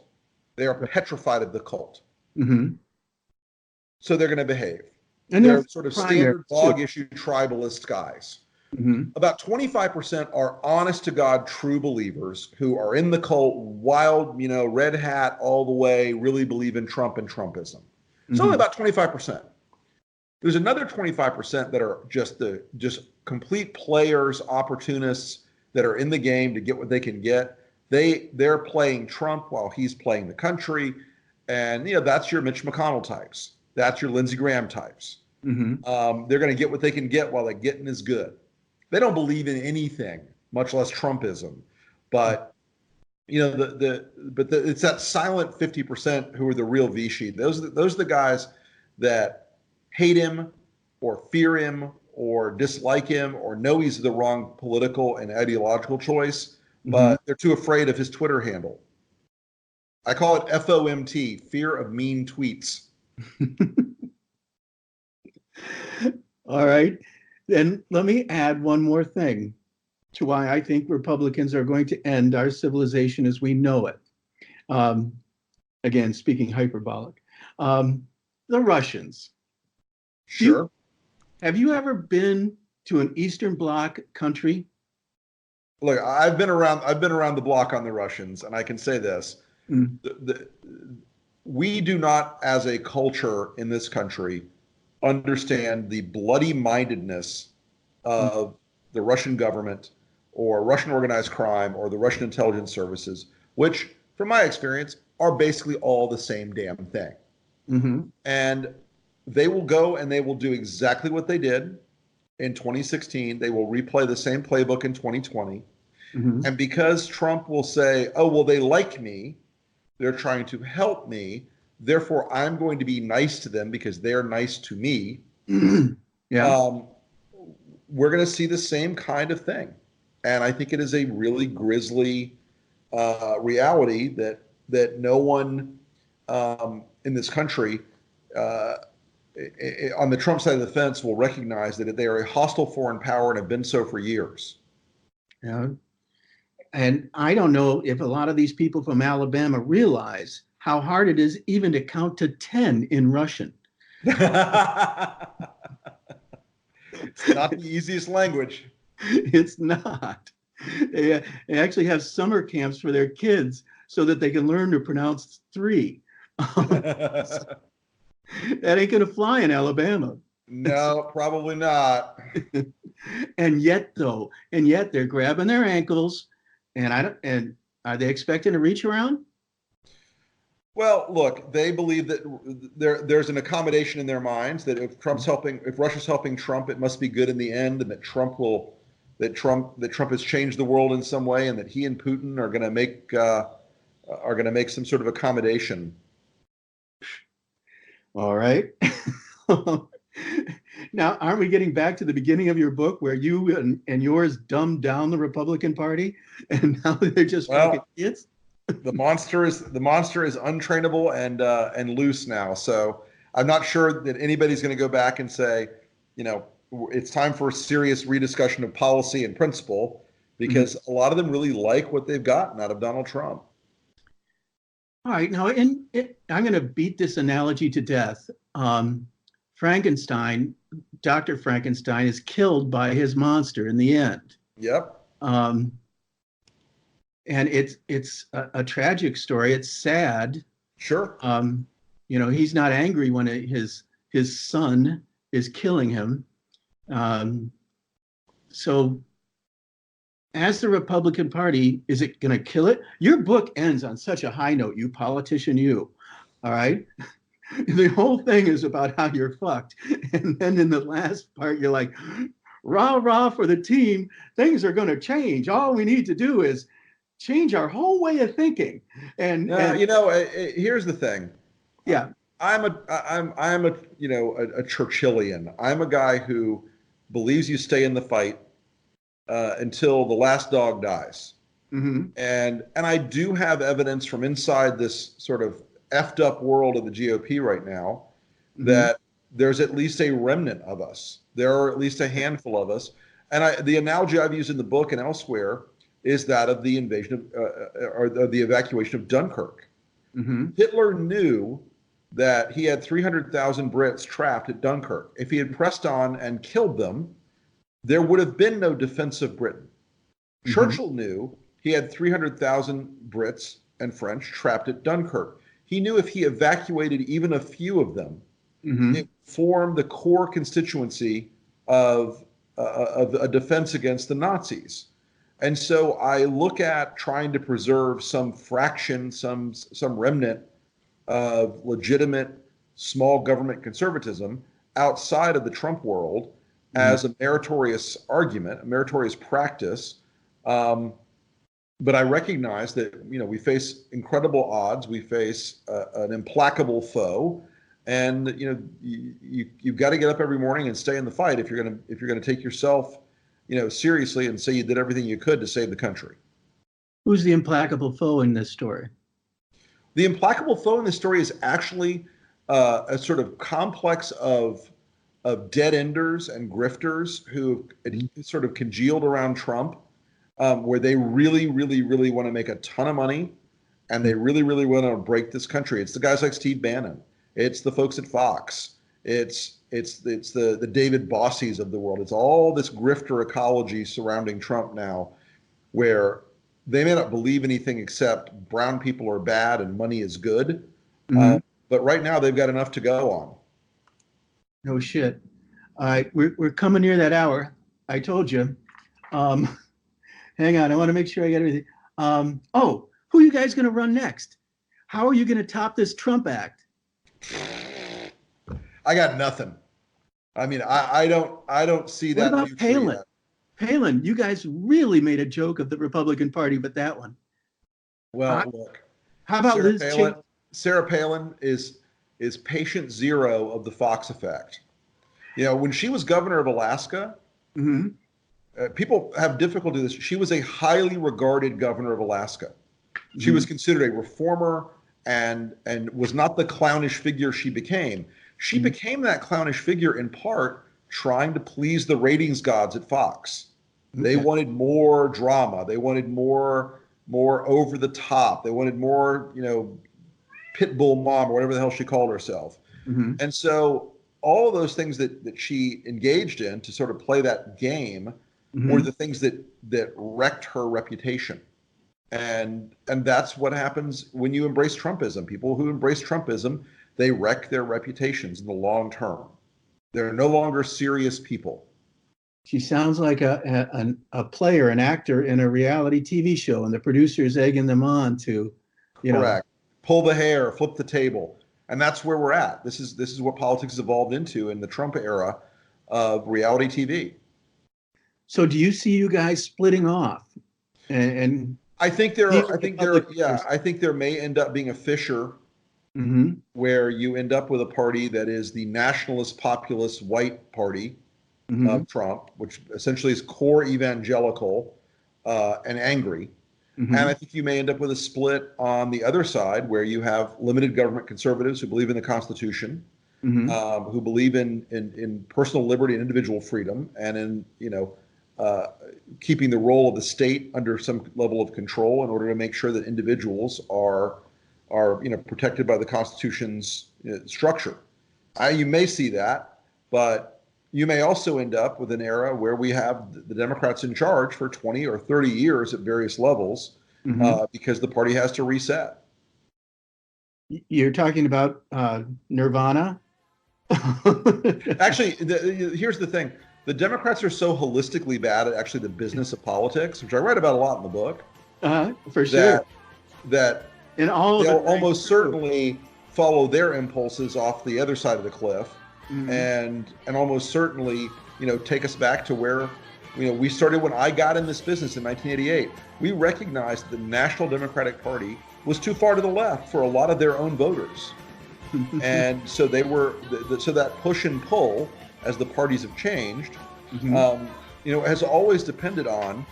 B: They are petrified of the cult.
C: Mm-hmm.
B: So they're going to behave.
C: And
B: they're sort of standard dog
C: too.
B: issue tribalist guys.
C: Mm-hmm.
B: About 25% are honest to God true believers who are in the cult, wild, red hat all the way, really believe in Trump and Trumpism. It's only about 25%. There's another 25% that are just complete players, opportunists that are in the game to get what they can get. They're playing Trump while he's playing the country. And, that's your Mitch McConnell types. That's your Lindsey Graham types.
C: Mm-hmm.
B: They're going to get what they can get while the getting is good. They don't believe in anything, much less Trumpism. But, it's that silent 50% who are the real Vichy. Those are the guys that hate him or fear him or dislike him or know he's the wrong political and ideological choice, but they're too afraid of his Twitter handle. I call it FOMT, fear of mean tweets.
C: All right. Then let me add one more thing to why I think Republicans are going to end our civilization as we know it. Again, speaking hyperbolic. The Russians.
B: Sure.
C: Have you ever been to an Eastern Bloc country?
B: Look, I've been around the block on the Russians, and I can say this. We do not, as a culture in this country, understand the bloody mindedness of the Russian government or Russian organized crime or the Russian intelligence services, which, from my experience, are basically all the same damn thing.
C: Mm-hmm.
B: And they will go and they will do exactly what they did in 2016. They will replay the same playbook in 2020.
C: Mm-hmm.
B: And because Trump will say, oh, well, they like me, they're trying to help me, therefore I'm going to be nice to them because they're nice to me.
C: Yeah.
B: We're going to see the same kind of thing. And I think it is a really grisly reality that no one in this country on the Trump side of the fence will recognize that they are a hostile foreign power and have been so for years.
C: Yeah. And I don't know if a lot of these people from Alabama realize how hard it is even to count to 10 in Russian.
B: It's not the easiest language.
C: It's not. They actually have summer camps for their kids so that they can learn to pronounce 3. That ain't going to fly in Alabama.
B: No, probably not.
C: And yet they're grabbing their ankles, and are they expecting to reach around?
B: Well, look, they believe that there's an accommodation in their minds that if Russia's helping Trump, it must be good in the end, and that Trump has changed the world in some way, and that he and Putin are going to make some sort of accommodation.
C: All right. Now, aren't we getting back to the beginning of your book where you and yours dumbed down the Republican Party, and now they're just fucking kids?
B: The monster is untrainable and loose now. So I'm not sure that anybody's going to go back and say, it's time for a serious rediscussion of policy and principle, because a lot of them really like what they've gotten out of Donald Trump.
C: All right. Now, I'm going to beat this analogy to death. Dr. Frankenstein is killed by his monster in the end.
B: Yep.
C: And it's a tragic story. It's sad.
B: Sure.
C: He's not angry when his son is killing him. So as the Republican Party, is it going to kill it? Your book ends on such a high note, you politician, you. All right. The whole thing is about how you're fucked. And then in the last part, you're like, rah, rah for the team. Things are going to change. All we need to do is change our whole way of thinking. And
B: here's the thing.
C: Yeah.
B: I'm a Churchillian. I'm a guy who believes you stay in the fight until the last dog dies. And I do have evidence from inside this sort of effed up world of the GOP right now that there's at least a remnant of us. There are at least a handful of us. And the analogy I've used in the book and elsewhere is that of the invasion of, or the evacuation of Dunkirk. Hitler knew that he had 300,000 Brits trapped at Dunkirk. If he had pressed on and killed them, there would have been no defense of Britain. Churchill knew he had 300,000 Brits and French trapped at Dunkirk. He knew if he evacuated even a few of them, it formed the core constituency of a defense against the Nazis. And so I look at trying to preserve some fraction, some remnant of legitimate small government conservatism outside of the Trump world as a meritorious argument, a meritorious practice. But I recognize that, you know, we face incredible odds. We face an implacable foe, and you know, you've got to get up every morning and stay in the fight if you're gonna take yourself, you know, seriously and say you did everything you could to save the country.
C: Who's the implacable foe in this story?
B: The implacable foe in this story is actually a sort of complex of dead-enders and grifters who sort of congealed around Trump, where they really, really, really want to make a ton of money, and they really, really want to break this country. It's the guys like Steve Bannon. It's the folks at Fox. It's the David Bossies of the world. It's all this grifter ecology surrounding Trump now, where they may not believe anything except brown people are bad and money is good. But right now they've got enough to go on.
C: No shit. All right, we're coming near that hour. I told you. Hang on, I want to make sure I get everything. Oh, who are you guys going to run next? How are you going to top this Trump act?
B: I got nothing. I mean, I don't see that.
C: What about Palin? Palin, you guys really made a joke of the Republican Party with that one.
B: Well, look.
C: How about
B: Sarah
C: Liz
B: Palin? Sarah Palin is patient zero of the Fox effect. You know, when she was governor of Alaska, people have difficulty with this. She was a highly regarded governor of Alaska. She was considered a reformer and was not the clownish figure she became. She became that clownish figure in part trying to please the ratings gods at Fox. They wanted more drama. They wanted more over the top. They wanted more, you know, Pitbull mom or whatever the hell she called herself. And so all of those things that she engaged in to sort of play that game were the things that wrecked her reputation. And that's what happens when you embrace Trumpism. People who embrace Trumpism, they wreck their reputations in the long term. They're no longer serious people.
C: She sounds like a player, an actor in a reality TV show, and the producer's egging them on to, you know,
B: pull the hair, flip the table. And that's where we're at. This is what politics has evolved into in the Trump era of reality TV.
C: So do you see you guys splitting off? And
B: I think there may end up being a fissure where you end up with a party that is the nationalist populist white party of Trump, which essentially is core evangelical and angry. And I think you may end up with a split on the other side where you have limited government conservatives who believe in the Constitution, who believe in personal liberty and individual freedom, and in, you know, keeping the role of the state under some level of control in order to make sure that individuals are you know, protected by the Constitution's structure. You may see that, but you may also end up with an era where we have the Democrats in charge for 20 or 30 years at various levels because the party has to reset.
C: You're talking about Nirvana?
B: Actually, here's the thing. The Democrats are so holistically bad at actually the business of politics, which I write about a lot in the book.
C: For sure.
B: That
C: in all
B: they'll almost certainly follow their impulses off the other side of the cliff, and almost certainly, you know, take us back to where, you know, we started when I got in this business in 1988. We recognized the National Democratic Party was too far to the left for a lot of their own voters, and so they were so that push and pull as the parties have changed, you know, has always depended on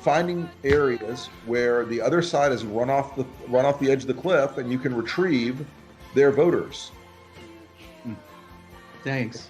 B: finding areas where the other side has run off the edge of the cliff, and you can retrieve their voters.
C: Thanks.